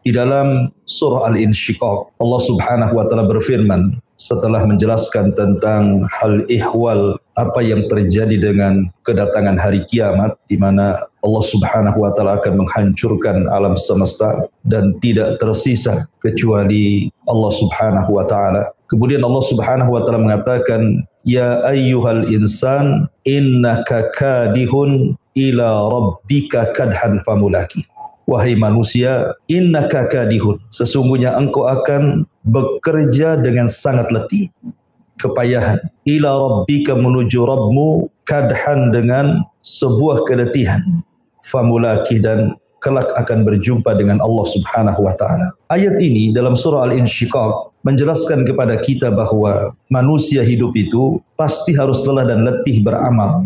Di dalam surah Al-Insyiqaq, Allah Subhanahu wa taala berfirman setelah menjelaskan tentang hal ihwal, apa yang terjadi dengan kedatangan hari kiamat, di mana Allah Subhanahu wa taala akan menghancurkan alam semesta dan tidak tersisa kecuali Allah Subhanahu wa taala. Kemudian Allah Subhanahu wa taala mengatakan, ya ayyuhal insan innaka kadihun ila rabbika kadhan famulaki. Wahai manusia, innaka kadihun, sesungguhnya engkau akan bekerja dengan sangat letih, kepayahan, ila rabbika, menuju Rabbmu, kadhan, dengan sebuah keletihan, famulaki, dan kelak akan berjumpa dengan Allah Subhanahu wa taala. Ayat ini dalam surah Al-Insyiqaq menjelaskan kepada kita bahwa manusia hidup itu pasti harus lelah dan letih beramal.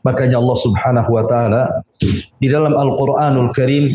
Makanya Allah Subhanahu wa taala di dalam Al-Qur'anul Karim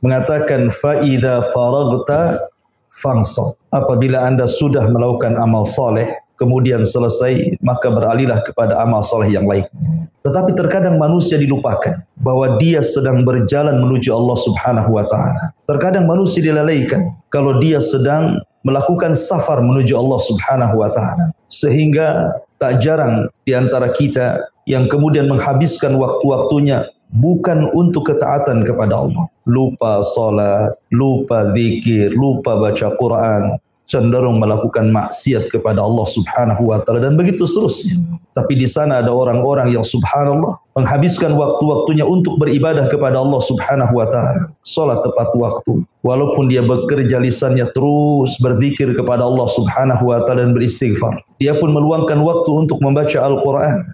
mengatakan, fa idza faragta fansab, apabila Anda sudah melakukan amal saleh kemudian selesai, maka beralihlah kepada amal saleh yang lainnya. Tetapi terkadang manusia dilupakan bahwa dia sedang berjalan menuju Allah Subhanahu wa taala. Terkadang manusia dilalaikan kalau dia sedang melakukan safar menuju Allah Subhanahu wa taala, sehingga tak jarang di antara kita yang kemudian menghabiskan waktu-waktunya bukan untuk ketaatan kepada Allah. Lupa salat, lupa zikir, lupa baca Quran, cenderung melakukan maksiat kepada Allah Subhanahu wa taala, dan begitu seterusnya. Tapi di sana ada orang-orang yang subhanallah menghabiskan waktu-waktunya untuk beribadah kepada Allah Subhanahu wa taala. Salat tepat waktu, walaupun dia bekerja lisannya terus berzikir kepada Allah Subhanahu wa taala dan beristighfar. Dia pun meluangkan waktu untuk membaca Al-Qur'an,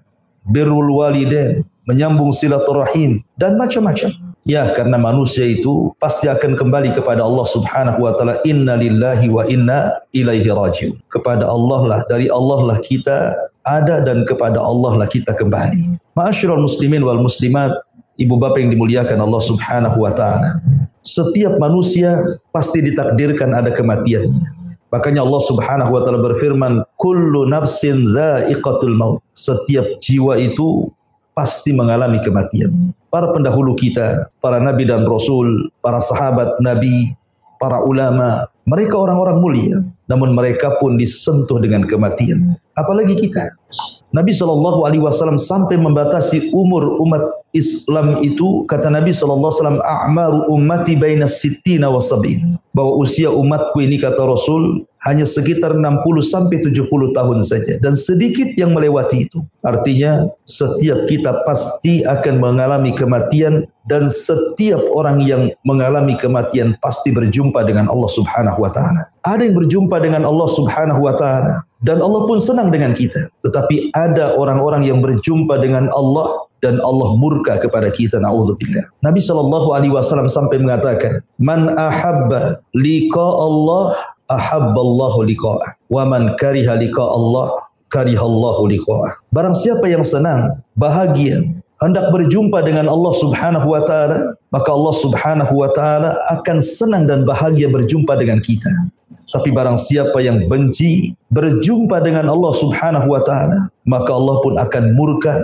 birrul walidain, menyambung silaturahim, dan macam-macam. Ya, karena manusia itu pasti akan kembali kepada Allah Subhanahu wa taala. Inna lillahi wa inna ilaihi rajiun. Kepada Allah lah, dari Allah lah kita ada, dan kepada Allah lah kita kembali. Ma'asyiral muslimin wal muslimat, ibu bapak yang dimuliakan Allah Subhanahu wa taala, setiap manusia pasti ditakdirkan ada kematiannya. Makanya Allah Subhanahu wa taala berfirman, kullu nafsin dha'iqatul maut. Setiap jiwa itu pasti mengalami kematian. Para pendahulu kita, para nabi dan rasul, para sahabat nabi, para ulama, mereka orang-orang mulia, namun mereka pun disentuh dengan kematian. Apalagi kita. Nabi SAW sampai membatasi umur umat Islam itu, kata Nabi SAW, a'maru ummati baina sittina wa sab'in, bahwa usia umatku ini, kata Rasul, hanya sekitar 60 sampai 70 tahun saja, dan sedikit yang melewati itu. Artinya setiap kita pasti akan mengalami kematian, dan setiap orang yang mengalami kematian pasti berjumpa dengan Allah Subhanahu wa taala. Ada yang berjumpa dengan Allah Subhanahu wa taala dan Allah pun senang dengan kita. Tetapi ada orang-orang yang berjumpa dengan Allah dan Allah murka kepada kita, na'udzubillah. Nabi SAW sampai mengatakan, man ahabba liqa Allah ahabballahu liqa'ah, wa man kariha liqa Allah karihallahu liqa'ah. Barang siapa yang senang, bahagia, hendak berjumpa dengan Allah Subhanahu wa taala, maka Allah Subhanahu wa taala akan senang dan bahagia berjumpa dengan kita. Tapi barang siapa yang benci berjumpa dengan Allah Subhanahu wa taala, maka Allah pun akan murka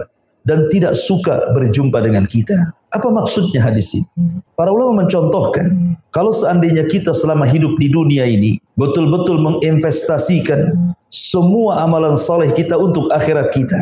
dan tidak suka berjumpa dengan kita. Apa maksudnya hadis ini? Para ulama mencontohkan, kalau seandainya kita selama hidup di dunia ini betul-betul menginvestasikan semua amalan saleh kita untuk akhirat kita,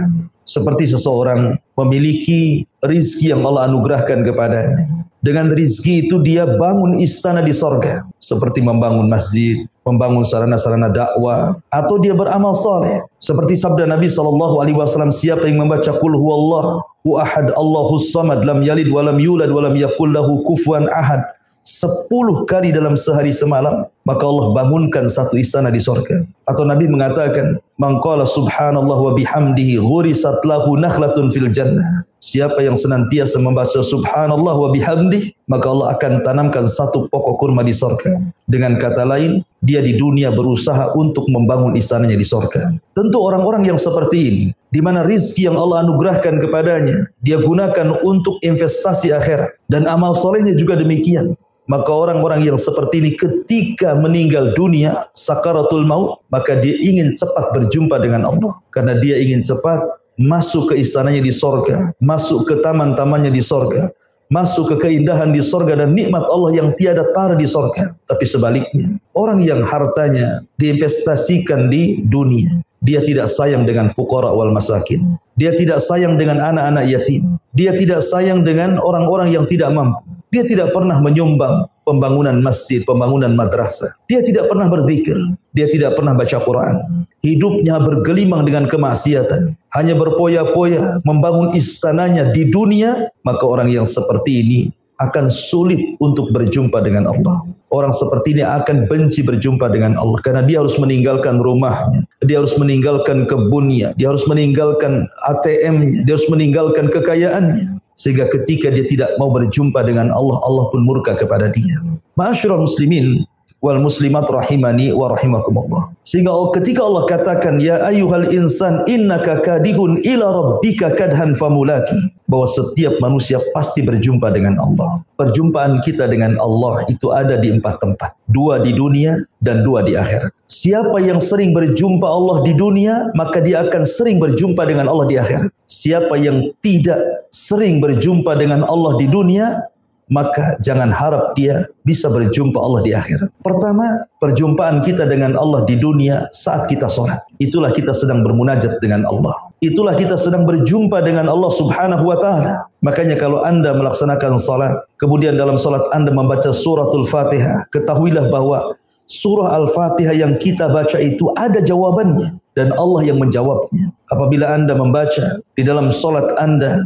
seperti seseorang memiliki rizki yang Allah anugerahkan kepadanya. Dengan rizki itu dia bangun istana di sorga, seperti membangun masjid, membangun sarana-sarana dakwah, atau dia beramal saleh. Seperti sabda Nabi SAW, siapa yang membaca qul huwallahu ahad Allahus samad lam yalid walam yulad walam yakul lahu kufuwan ahad 10 kali dalam sehari semalam, maka Allah bangunkan satu istana di sorga. Atau Nabi mengatakan, man qala subhanallah wa bihamdihi ghurisat lahu nakhlatun fil jannah. Siapa yang senantiasa membaca subhanallah wa bihamdihi, maka Allah akan tanamkan satu pokok kurma di sorga. Dengan kata lain, dia di dunia berusaha untuk membangun istananya di sorga. Tentu orang-orang yang seperti ini, di mana rizki yang Allah anugerahkan kepadanya, dia gunakan untuk investasi akhirat, dan amal solehnya juga demikian. Maka orang-orang yang seperti ini ketika meninggal dunia, sakaratul maut, maka dia ingin cepat berjumpa dengan Allah. Karena dia ingin cepat masuk ke istananya di sorga, masuk ke taman-tamannya di sorga, masuk ke keindahan di sorga dan nikmat Allah yang tiada tara di sorga. Tapi sebaliknya, orang yang hartanya diinvestasikan di dunia, dia tidak sayang dengan fuqara wal masakin. Dia tidak sayang dengan anak-anak yatim. Dia tidak sayang dengan orang-orang yang tidak mampu. Dia tidak pernah menyumbang pembangunan masjid, pembangunan madrasah. Dia tidak pernah berzikir. Dia tidak pernah baca Quran. Hidupnya bergelimang dengan kemaksiatan. Hanya berpoya-poya membangun istananya di dunia. Maka orang yang seperti ini akan sulit untuk berjumpa dengan Allah. Orang seperti ini akan benci berjumpa dengan Allah. Karena dia harus meninggalkan rumahnya. Dia harus meninggalkan kebunnya. Dia harus meninggalkan ATM-nya. Dia harus meninggalkan kekayaannya. Sehingga ketika dia tidak mau berjumpa dengan Allah, Allah pun murka kepada dia. Ma'asyiral muslimin wal muslimat rahimani wa rahimakumullah. Sehingga ketika Allah katakan, ya ayyuhal insan innaka kadihun ila rabbika kadhan famulaki, bahwa setiap manusia pasti berjumpa dengan Allah. Perjumpaan kita dengan Allah itu ada di 4 tempat. 2 di dunia dan 2 di akhirat. Siapa yang sering berjumpa Allah di dunia, maka dia akan sering berjumpa dengan Allah di akhirat. Siapa yang tidak sering berjumpa dengan Allah di dunia, maka jangan harap dia bisa berjumpa Allah di akhirat. Pertama, perjumpaan kita dengan Allah di dunia saat kita sholat. Itulah kita sedang bermunajat dengan Allah. Itulah kita sedang berjumpa dengan Allah subhanahu wa ta'ala. Makanya kalau anda melaksanakan sholat, kemudian dalam sholat anda membaca suratul Fatihah, ketahuilah bahwa surah Al-Fatihah yang kita baca itu ada jawabannya. Dan Allah yang menjawabnya. Apabila anda membaca di dalam sholat anda,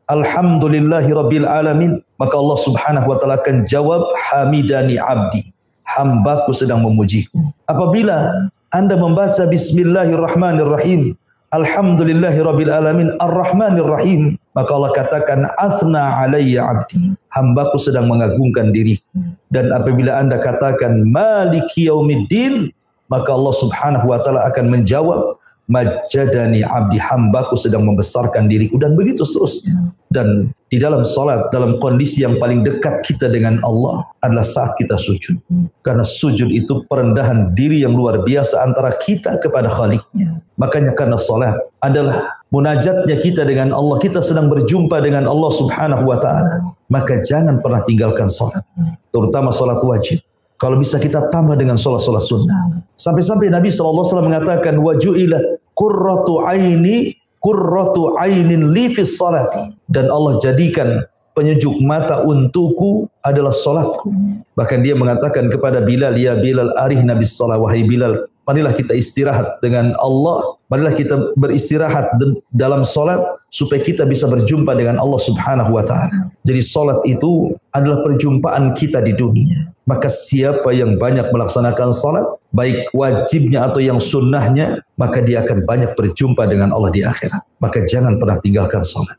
Alhamdulillahi Rabbil Alamin, maka Allah subhanahu wa ta'ala akan jawab, Hamidani abdi, hambaku sedang memujiku. Apabila anda membaca Bismillahirrahmanirrahim, Alhamdulillahi Rabbil Alamin, Ar-Rahmanirrahim, maka Allah katakan, Athna alayya abdi, hambaku sedang mengagungkan diriku. Dan apabila anda katakan Maliki Yaumiddin, maka Allah subhanahu wa ta'ala akan menjawab, Majadani abdi, hambaku sedang membesarkan diriku, dan begitu seterusnya. Dan di dalam salat, dalam kondisi yang paling dekat kita dengan Allah adalah saat kita sujud. Karena sujud itu perendahan diri yang luar biasa antara kita kepada Khaliqnya. Makanya karena salat adalah munajatnya kita dengan Allah, kita sedang berjumpa dengan Allah subhanahu wa ta'ala. Maka jangan pernah tinggalkan salat, terutama salat wajib. Kalau bisa kita tambah dengan salat-salat sunnah. Sampai-sampai Nabi SAW mengatakan, waju'ilat qurratu ainin li fis salati, dan Allah jadikan penyejuk mata untukku adalah salatku. Bahkan dia mengatakan kepada Bilal, ya Bilal arihna bis shalah, wahai Bilal, marilah kita istirahat dengan Allah, marilah kita beristirahat dalam salat supaya kita bisa berjumpa dengan Allah subhanahu wa ta'ala. Jadi salat itu adalah perjumpaan kita di dunia. Maka siapa yang banyak melaksanakan salat, baik wajibnya atau yang sunnahnya, maka dia akan banyak berjumpa dengan Allah di akhirat. Maka jangan pernah tinggalkan salat.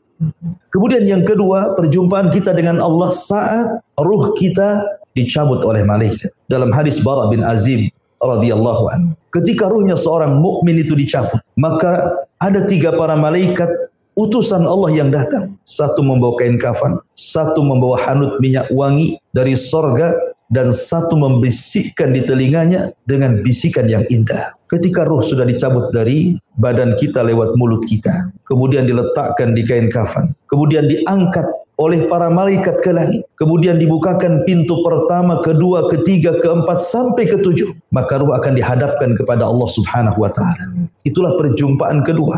Kemudian yang kedua, perjumpaan kita dengan Allah saat ruh kita dicabut oleh malaikat. Dalam hadis Bara bin Azib radhiyallahu anhu, ketika ruhnya seorang mukmin itu dicabut, maka ada 3 para malaikat utusan Allah yang datang. Satu membawa kain kafan, satu membawa hanut minyak wangi dari sorga, dan satu membisikkan di telinganya dengan bisikan yang indah. Ketika ruh sudah dicabut dari badan kita lewat mulut kita, kemudian diletakkan di kain kafan, kemudian diangkat oleh para malaikat ke langit, kemudian dibukakan pintu pertama, kedua, ketiga, keempat, sampai ketujuh, maka ruh akan dihadapkan kepada Allah subhanahu wa ta'ala. Itulah perjumpaan kedua.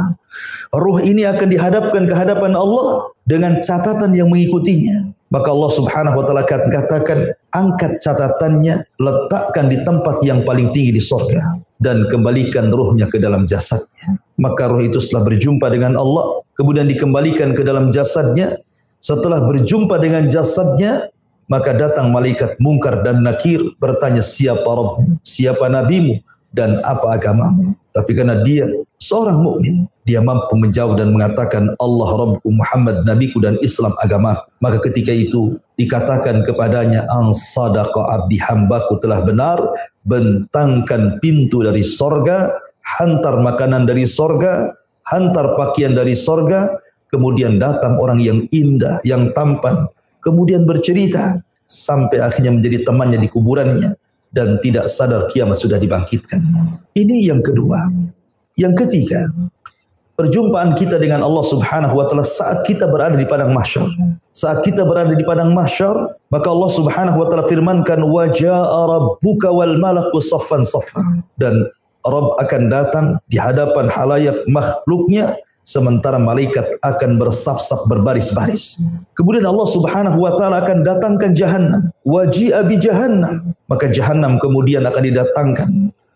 Ruh ini akan dihadapkan ke hadapan Allah dengan catatan yang mengikutinya. Maka Allah subhanahu wa ta'ala katakan, angkat catatannya, letakkan di tempat yang paling tinggi di sorga, dan kembalikan ruhnya ke dalam jasadnya. Maka ruh itu setelah berjumpa dengan Allah, kemudian dikembalikan ke dalam jasadnya. Setelah berjumpa dengan jasadnya, maka datang malaikat Munkar dan Nakir bertanya, siapa Rabbmu, siapa Nabimu, dan apa agamamu. Tapi karena dia seorang mukmin, dia mampu menjawab dan mengatakan, Allah Rabbku, Muhammad Nabiku, dan Islam agama. Maka ketika itu dikatakan kepadanya, an sadaqa abdi, hambaku telah benar, bentangkan pintu dari sorga, hantar makanan dari sorga, hantar pakaian dari sorga. Kemudian datang orang yang indah, yang tampan, kemudian bercerita sampai akhirnya menjadi temannya di kuburannya dan tidak sadar kiamat sudah dibangkitkan. Ini yang kedua. Yang ketiga, perjumpaan kita dengan Allah Subhanahu wa taala saat kita berada di padang mahsyar. Saat kita berada di padang mahsyar, maka Allah Subhanahu wa taala firmankan wa jaa'a rabbuka wal malaku saffan saffa. Dan Rabb akan datang di hadapan halayak makhluknya sementara malaikat akan bersaf-saf berbaris-baris. Kemudian Allah Subhanahu wa taala akan datangkan jahannam. Waji'a bi jahannam. Maka jahannam kemudian akan didatangkan.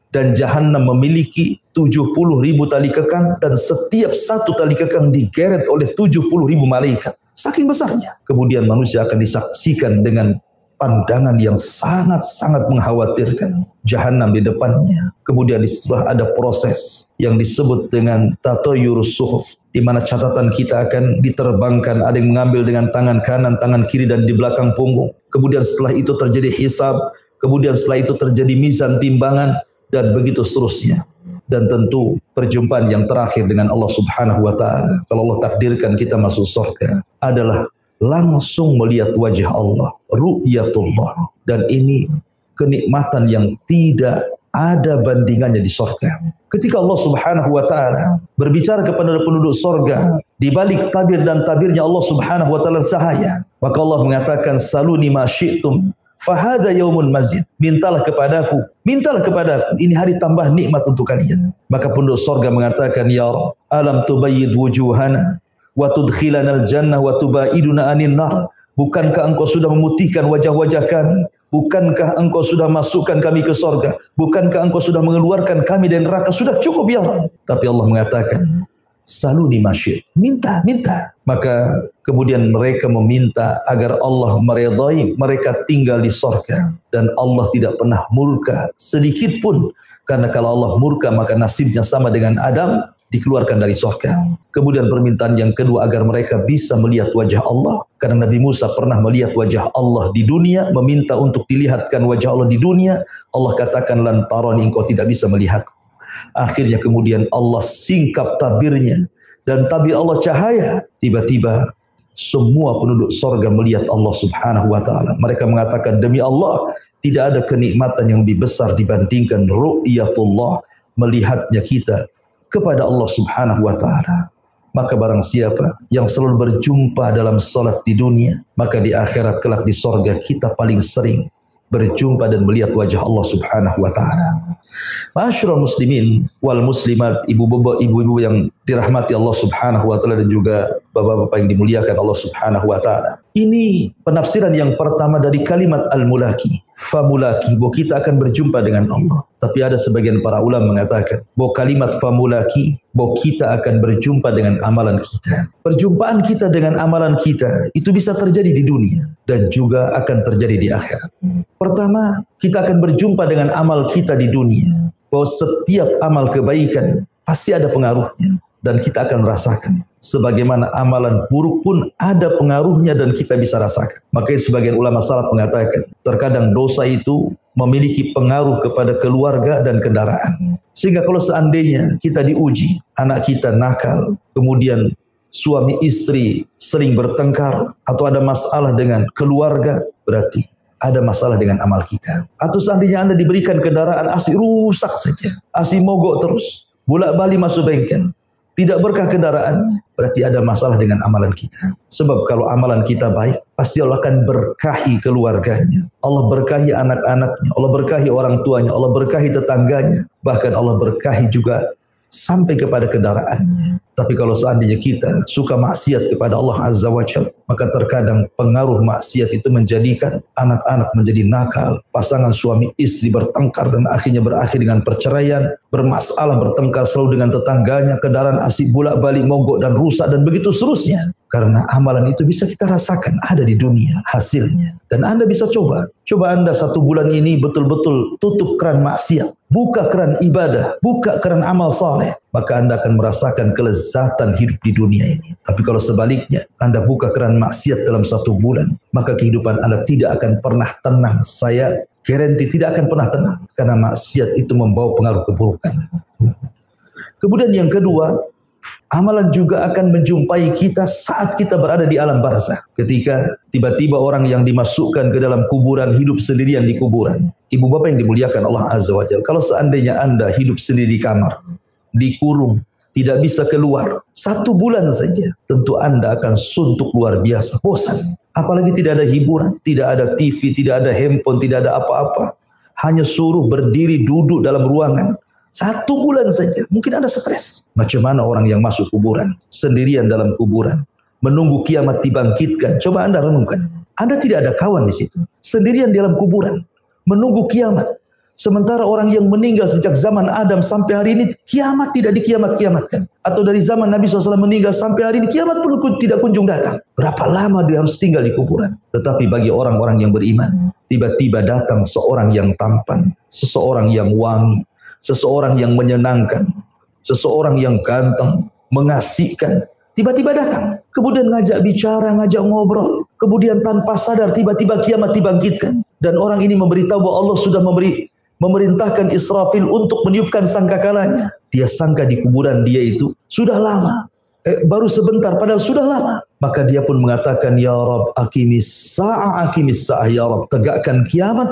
Dan jahannam memiliki 70.000 tali kekang dan setiap satu tali kekang digeret oleh 70.000 malaikat. Saking besarnya. Kemudian manusia akan disaksikan dengan pandangan yang sangat-sangat mengkhawatirkan. Jahannam di depannya. Kemudian setelah ada proses yang disebut dengan tatayyurus suhuf, di mana catatan kita akan diterbangkan, ada yang mengambil dengan tangan kanan, tangan kiri dan di belakang punggung. Kemudian setelah itu terjadi hisab, kemudian setelah itu terjadi mizan timbangan dan begitu seterusnya. Dan tentu perjumpaan yang terakhir dengan Allah Subhanahu wa taala, kalau Allah takdirkan kita masuk surga, adalah langsung melihat wajah Allah, ru'yatullah. Dan ini kenikmatan yang tidak ada bandingannya di surga. Ketika Allah Subhanahu wa taala berbicara kepada penduduk surga, di balik tabir dan tabirnya Allah Subhanahu wa taala cahaya, maka Allah mengatakan saluni ma syi'tum fahadha yaumun mazid. Mintalah kepadaku, ini hari tambah nikmat untuk kalian. Maka penduduk surga mengatakan, ya Rabb, alam tubayyid wujuhana wa tudkhilana al-jannah wa tubaiduna anin nar. Bukankah engkau sudah memutihkan wajah-wajah kami? Bukankah engkau sudah masukkan kami ke surga? Bukankah engkau sudah mengeluarkan kami dari neraka? Sudah cukup ya Rabb. Tapi Allah mengatakan, saluni masyid, minta. Maka kemudian mereka meminta agar Allah meridai mereka tinggal di surga. Dan Allah tidak pernah murka sedikit pun. Karena kalau Allah murka maka nasibnya sama dengan Adam, dikeluarkan dari surga. Kemudian permintaan yang kedua agar mereka bisa melihat wajah Allah. Karena Nabi Musa pernah melihat wajah Allah di dunia, meminta untuk dilihatkan wajah Allah di dunia. Allah katakan lantarani, engkau tidak bisa melihat. Akhirnya kemudian Allah singkap tabirnya dan tabir Allah cahaya. Tiba-tiba semua penduduk surga melihat Allah Subhanahu wa taala. Mereka mengatakan, demi Allah, tidak ada kenikmatan yang lebih besar dibandingkan ru'yatullah, melihatnya kita kepada Allah Subhanahu wa taala. Maka barang siapa yang selalu berjumpa dalam salat di dunia, maka di akhirat kelak di surga kita paling sering berjumpa dan melihat wajah Allah Subhanahu wa taala. Ma'asyiral muslimin wal muslimat, ibu-ibu yang dirahmati Allah Subhanahu wa taala dan juga bapak-bapak yang dimuliakan Allah Subhanahu wa taala. Ini penafsiran yang pertama dari kalimat al-mulaki, famulaki, bahwa kita akan berjumpa dengan Allah. Tapi ada sebagian para ulama mengatakan bahwa kalimat famulaki, bahwa kita akan berjumpa dengan amalan kita. Perjumpaan kita dengan amalan kita itu bisa terjadi di dunia dan juga akan terjadi di akhirat. Pertama, kita akan berjumpa dengan amal kita di dunia. Bahwa setiap amal kebaikan pasti ada pengaruhnya. Dan kita akan rasakan. Sebagaimana amalan buruk pun ada pengaruhnya dan kita bisa rasakan. Makanya sebagian ulama salaf mengatakan, terkadang dosa itu memiliki pengaruh kepada keluarga dan kendaraan. Sehingga kalau seandainya kita diuji, anak kita nakal, kemudian suami istri sering bertengkar, atau ada masalah dengan keluarga, berarti ada masalah dengan amal kita. Atau seandainya Anda diberikan kendaraan asik rusak saja, asik mogok terus, bolak-balik masuk bengkel, tidak berkah kendaraannya, berarti ada masalah dengan amalan kita. Sebab kalau amalan kita baik, pasti Allah akan berkahi keluarganya. Allah berkahi anak-anaknya, Allah berkahi orang tuanya, Allah berkahi tetangganya. Bahkan Allah berkahi juga sampai kepada kendaraannya. Tapi kalau seandainya kita suka maksiat kepada Allah Azza wa Jalla, maka terkadang pengaruh maksiat itu menjadikan anak-anak menjadi nakal, pasangan suami istri bertengkar dan akhirnya berakhir dengan perceraian, bermasalah, bertengkar selalu dengan tetangganya, kendaraan asik bolak-balik mogok dan rusak dan begitu seterusnya. Karena amalan itu bisa kita rasakan ada di dunia hasilnya. Dan Anda bisa coba Anda 1 bulan ini betul-betul tutup keran maksiat, buka keran ibadah, buka keran amal saleh, maka Anda akan merasakan kelezatan hidup di dunia ini. Tapi kalau sebaliknya, Anda buka keran maksiat dalam 1 bulan, maka kehidupan Anda tidak akan pernah tenang. Saya garanti tidak akan pernah tenang, karena maksiat itu membawa pengaruh keburukan. Kemudian yang kedua, amalan juga akan menjumpai kita saat kita berada di alam barzakh. Ketika tiba-tiba orang yang dimasukkan ke dalam kuburan hidup sendirian di kuburan. Ibu bapak yang dimuliakan Allah Azza wa Jalla, kalau seandainya Anda hidup sendiri di kamar, dikurung, tidak bisa keluar. 1 bulan saja, tentu Anda akan suntuk luar biasa, bosan. Apalagi tidak ada hiburan, tidak ada TV, tidak ada handphone, tidak ada apa-apa. Hanya suruh berdiri duduk dalam ruangan. 1 bulan saja, mungkin Anda stres. Macam mana orang yang masuk kuburan, sendirian dalam kuburan, menunggu kiamat dibangkitkan. Coba Anda renungkan. Anda tidak ada kawan di situ, sendirian dalam kuburan, menunggu kiamat. Sementara orang yang meninggal sejak zaman Adam sampai hari ini, kiamat tidak dikiamat-kiamatkan. Atau dari zaman Nabi SAW meninggal sampai hari ini, kiamat pun tidak kunjung datang. Berapa lama dia harus tinggal di kuburan? Tetapi bagi orang-orang yang beriman, tiba-tiba datang seorang yang tampan, seseorang yang wangi, seseorang yang menyenangkan, seseorang yang ganteng, mengasihkan. Tiba-tiba datang, kemudian ngajak bicara, ngajak ngobrol. Kemudian tanpa sadar tiba-tiba kiamat dibangkitkan. Dan orang ini memberitahu bahwa Allah sudah memerintahkan Israfil untuk meniupkan sangkakalanya. Dia sangka di kuburan dia itu sudah lama, baru sebentar, padahal sudah lama. Maka dia pun mengatakan, Ya Rab, aqimis sa'ah, ya Rab, tegakkan kiamat,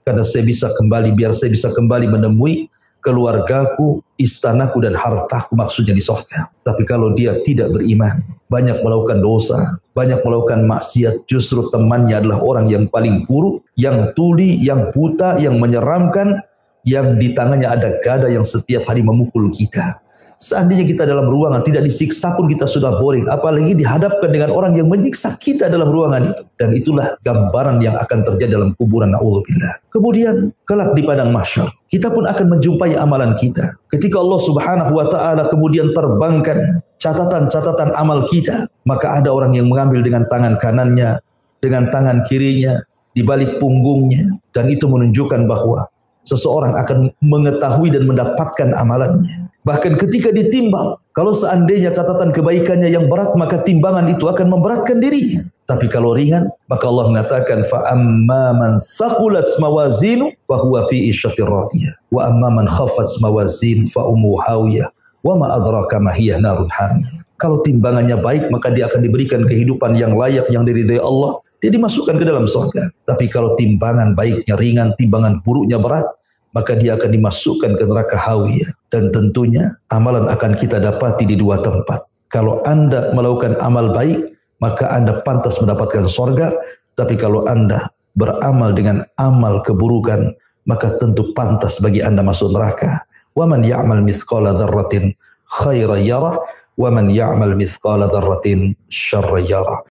karena saya bisa kembali, biar saya bisa kembali menemui keluargaku, istanaku, dan hartaku, maksudnya di surga. Tapi kalau dia tidak beriman, banyak melakukan dosa, banyak melakukan maksiat, justru temannya adalah orang yang paling buruk, yang tuli, yang buta, yang menyeramkan, yang di tangannya ada gada yang setiap hari memukul kita. Seandainya kita dalam ruangan tidak disiksa pun kita sudah boring, apalagi dihadapkan dengan orang yang menyiksa kita dalam ruangan itu. Dan itulah gambaran yang akan terjadi dalam kuburan, na'udzubillah. Kemudian kelak di padang mahsyar, kita pun akan menjumpai amalan kita. Ketika Allah Subhanahu wa taala kemudian terbangkan catatan-catatan amal kita, maka ada orang yang mengambil dengan tangan kanannya, dengan tangan kirinya, di balik punggungnya, dan itu menunjukkan bahwa seseorang akan mengetahui dan mendapatkan amalannya. Bahkan ketika ditimbang, kalau seandainya catatan kebaikannya yang berat, maka timbangan itu akan memberatkan dirinya. Tapi kalau ringan, maka Allah mengatakan, فَأَمَّا مَنْ ثَقُلَتْ مَوَازِينُهُ فَهُوَ فِي عِيشَةٍ رَاضِيَةٍ وَأَمَّا مَنْ خَفَّتْ مَوَازِينُهُ فَأُمُّهُ هَاوِيَةٌ وَمَا أَدْرَاكَ مَا هِيَ نَارٌ حَامِيَةٌ. Kalau timbangannya baik, maka dia akan diberikan kehidupan yang layak, yang diridai Allah. Dia dimasukkan ke dalam surga. Tapi kalau timbangan baiknya ringan, timbangan buruknya berat, maka dia akan dimasukkan ke neraka hawiyah. Dan tentunya amalan akan kita dapati di 2 tempat. Kalau Anda melakukan amal baik, maka Anda pantas mendapatkan surga. Tapi kalau Anda beramal dengan amal keburukan, maka tentu pantas bagi Anda masuk neraka. Wa man ya'mal mithqala dzarratin khairan yarah, wa man ya'mal mithqala dzarratin syarran yarah.